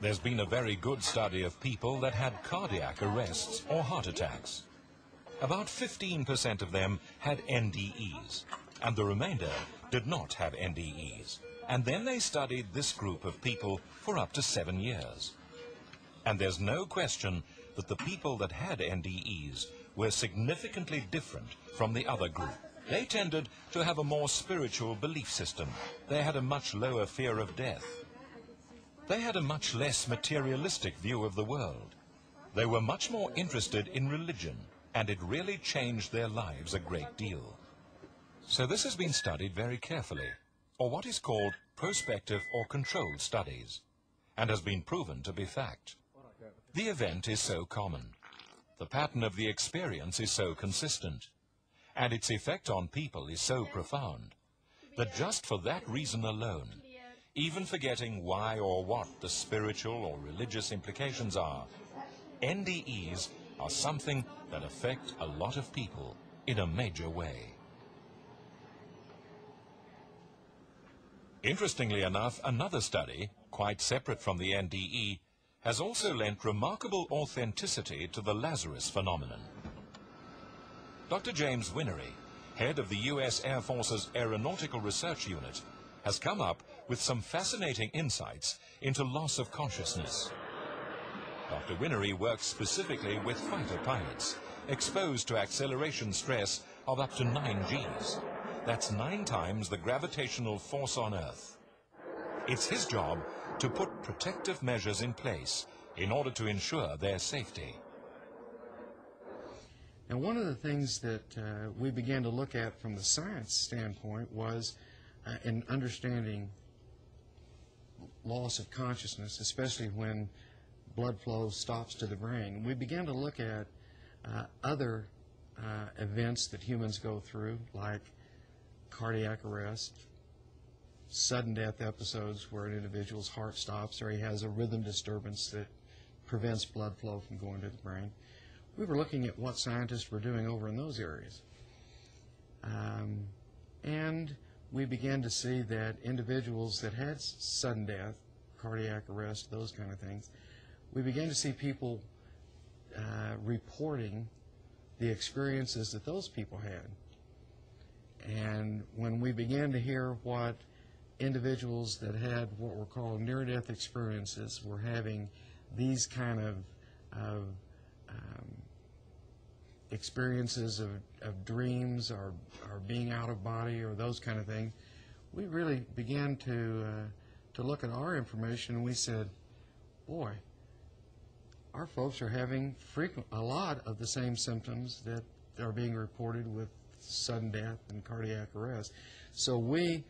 There's been a very good study of people that had cardiac arrests or heart attacks. About 15% of them had NDEs, and the remainder did not have NDEs. And then they studied this group of people for up to 7 years. And there's no question that the people that had NDEs were significantly different from the other group. They tended to have a more spiritual belief system. They had a much lower fear of death. They had a much less materialistic view of the world. They were much more interested in religion, and it really changed their lives a great deal. So this has been studied very carefully, or what is called prospective or controlled studies, and has been proven to be fact. The event is so common, the pattern of the experience is so consistent, and its effect on people is so profound, that just for that reason alone, even forgetting why or what the spiritual or religious implications are, NDEs are something that affect a lot of people in a major way. Interestingly enough, another study, quite separate from the NDE, has also lent remarkable authenticity to the Lazarus phenomenon. Dr. James Winery, head of the U.S. Air Force's Aeronautical Research Unit, has come up with some fascinating insights into loss of consciousness. Dr. Winery works specifically with fighter pilots, exposed to acceleration stress of up to 9 Gs. That's 9 times the gravitational force on Earth. It's his job to put protective measures in place in order to ensure their safety. And one of the things that we began to look at from the science standpoint was in understanding loss of consciousness, especially when blood flow stops to the brain. We began to look at other events that humans go through, like cardiac arrest, sudden death episodes where an individual's heart stops or he has a rhythm disturbance that prevents blood flow from going to the brain. We were looking at what scientists were doing over in those areas. And we began to see that individuals that had sudden death, cardiac arrest, those kind of things, we began to see people reporting the experiences that those people had. And when we began to hear what individuals that had what were called near-death experiences were having these kind of experiences of dreams or being out of body or those kind of things, we really began to look at our information, and we said, boy, our folks are having a lot of the same symptoms that are being reported with sudden death and cardiac arrest. So we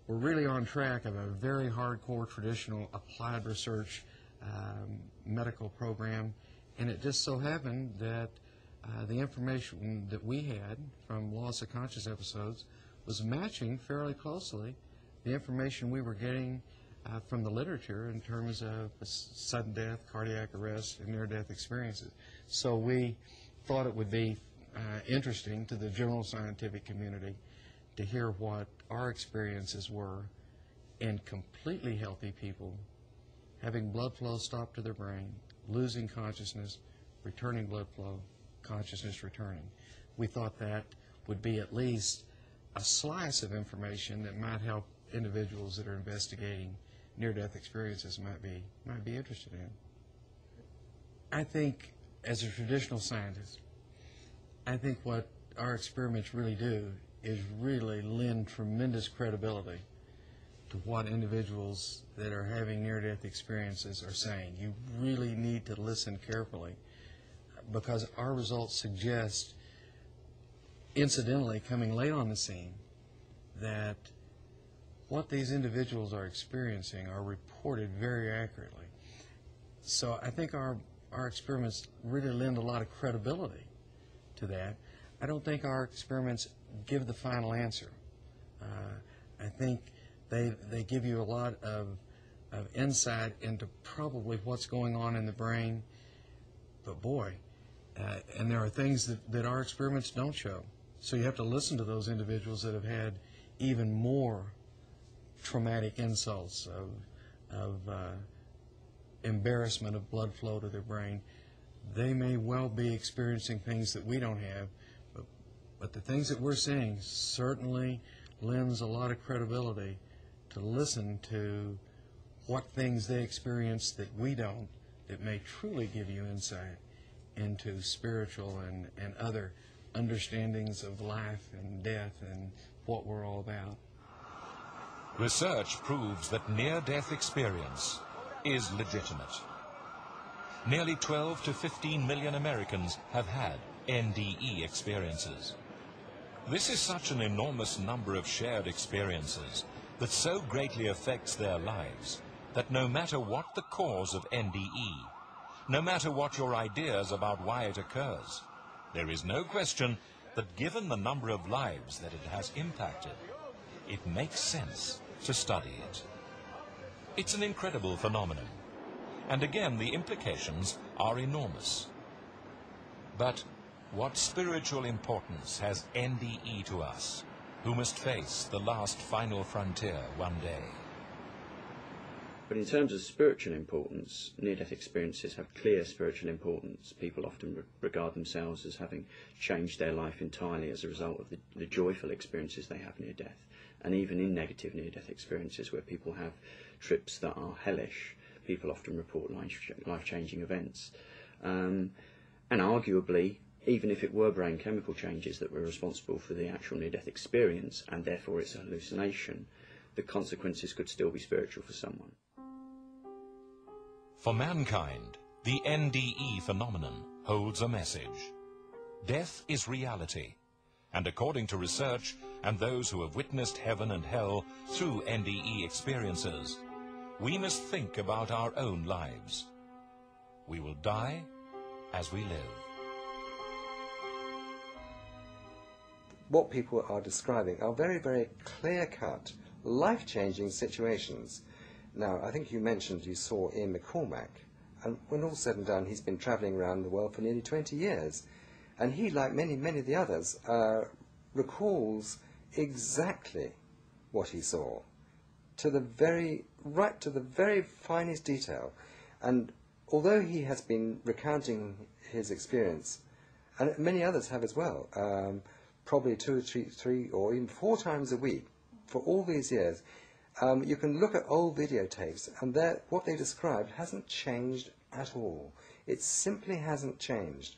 were really on track of a very hardcore traditional applied research medical program, and it just so happened that the information that we had from loss of conscious episodes was matching fairly closely the information we were getting from the literature in terms of sudden death, cardiac arrest, and near-death experiences. So we thought it would be interesting to the general scientific community to hear what our experiences were in completely healthy people having blood flow stop to their brain, losing consciousness, returning blood flow, consciousness returning. We thought that would be at least a slice of information that might help individuals that are investigating near-death experiences might be interested in. I think, as a traditional scientist, I think what our experiments really do is really lend tremendous credibility to what individuals that are having near-death experiences are saying. You really need to listen carefully, because our results suggest, incidentally, coming late on the scene, that what these individuals are experiencing are reported very accurately. So I think our experiments really lend a lot of credibility to that. I don't think our experiments give the final answer. I think they give you a lot of insight into probably what's going on in the brain, but boy, and there are things that our experiments don't show. So you have to listen to those individuals that have had even more traumatic insults of embarrassment of blood flow to their brain. They may well be experiencing things that we don't have, but the things that we're seeing certainly lends a lot of credibility to listen to what things they experience that we don't, that may truly give you insight into spiritual and other understandings of life and death and what we're all about. Research proves that near-death experience is legitimate. Nearly 12 to 15 million Americans have had NDE experiences. This is such an enormous number of shared experiences that so greatly affects their lives that no matter what the cause of NDE, no matter what your ideas about why it occurs, there is no question that given the number of lives that it has impacted, it makes sense to study it. It's an incredible phenomenon, and again the implications are enormous. But what spiritual importance has NDE to us, who must face the last final frontier one day? But in terms of spiritual importance, near-death experiences have clear spiritual importance. People often regard themselves as having changed their life entirely as a result of the joyful experiences they have near death. And even in negative near-death experiences where people have trips that are hellish, people often report life-changing events. And arguably, even if it were brain chemical changes that were responsible for the actual near-death experience, and therefore it's a hallucination, the consequences could still be spiritual for someone. For mankind, the NDE phenomenon holds a message. Death is reality, and according to research and those who have witnessed heaven and hell through NDE experiences, we must think about our own lives. We will die as we live. What people are describing are very, very clear-cut, life-changing situations. Now, I think you mentioned you saw Ian McCormack, and when all's said and done, he's been travelling around the world for nearly 20 years. And he, like many, many of the others, recalls exactly what he saw, right to the very finest detail. And although he has been recounting his experience, and many others have as well, probably 2 or 3 or even 4 times a week for all these years, you can look at old videotapes, and what they described hasn't changed at all. It simply hasn't changed.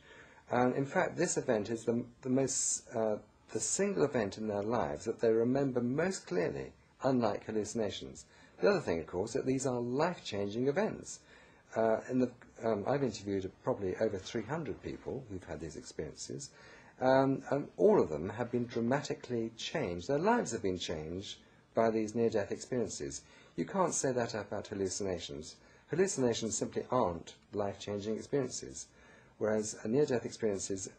In fact, this event is the single event in their lives that they remember most clearly, unlike hallucinations. The other thing, of course, that these are life-changing events. I've interviewed probably over 300 people who've had these experiences, and all of them have been dramatically changed. Their lives have been changed by these near-death experiences. You can't say that about hallucinations. Hallucinations simply aren't life-changing experiences, whereas near-death experiences,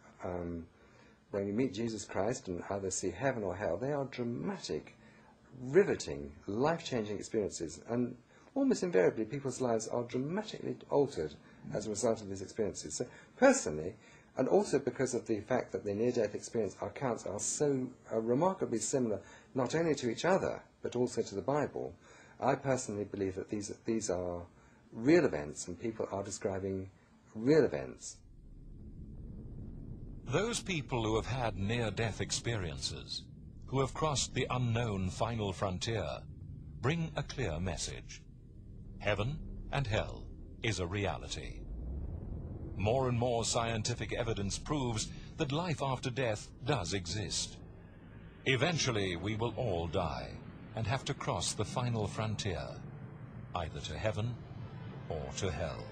when you meet Jesus Christ and either see heaven or hell, they are dramatic, riveting, life-changing experiences, and almost invariably people's lives are dramatically altered as a result of these experiences. So personally, and also because of the fact that the near-death experience accounts are so remarkably similar not only to each other but also to the Bible, I personally believe that these are real events and people are describing real events. Those people who have had near-death experiences, who have crossed the unknown final frontier, bring a clear message. Heaven and hell is a reality. More and more scientific evidence proves that life after death does exist. Eventually, we will all die and have to cross the final frontier, either to heaven or to hell.